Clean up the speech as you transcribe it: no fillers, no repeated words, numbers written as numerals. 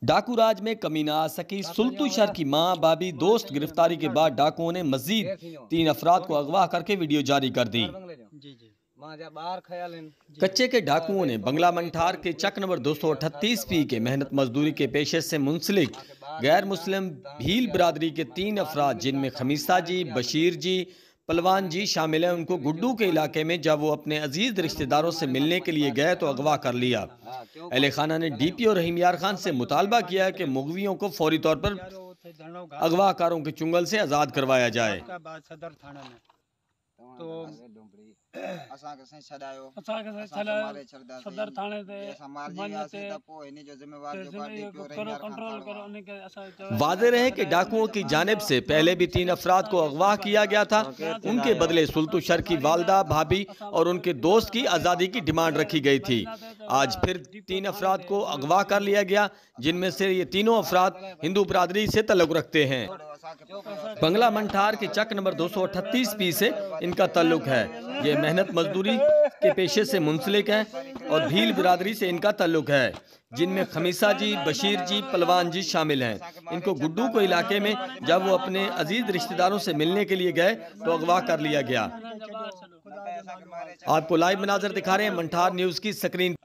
डाकू राज में कमी न आ सकी। सुल्तू शहर की मां बाबी दोस्त गिरफ्तारी के बाद डाकुओं ने मजीद 3 अफराद को अगवा करके वीडियो जारी कर दी। कच्चे के डाकुओं ने बंगला मंठार के चक नंबर 238 पी के मेहनत मजदूरी के पेशे से मुंसलिक गैर मुस्लिम भील बिरादरी के 3 अफराद जिनमें खमीसा जी, बशीर जी, पलवान जी शामिल हैं, उनको गुड्डू के इलाके में जब वो अपने अजीज रिश्तेदारों से मिलने के लिए गए तो अगवा कर लिया। अहले खाना ने DPO रहीम यार खान से मुतालबा किया कि मुगवियों को फौरी तौर पर अगवाकारों के चुंगल से आज़ाद करवाया जाए। वाज़ेह रहे कि डाकुओं की जानिब से पहले भी 3 अफराद को अगवा किया गया था। उनके बदले सुल्तू शर की वालदा, भाभी और उनके दोस्त की आज़ादी की डिमांड रखी गई थी। आज फिर 3 अफराद को अगवा कर लिया गया, जिनमें से ये तीनों अफराद हिंदू बिरादरी से तल्लुक़ रखते हैं। बंगला मंठार के चक नंबर 238 पी से इनका तल्लुक है। ये मेहनत मजदूरी के पेशे से मुंसलिक हैं और भील बिरादरी से इनका तल्लुक है, जिनमें खमीसा जी, बशीर जी, पलवान जी शामिल हैं। इनको गुड्डू को इलाके में जब वो अपने अजीज रिश्तेदारों से मिलने के लिए गए तो अगवा कर लिया गया। आपको लाइव मनाजर दिखा रहे हैं मंठार न्यूज की स्क्रीन।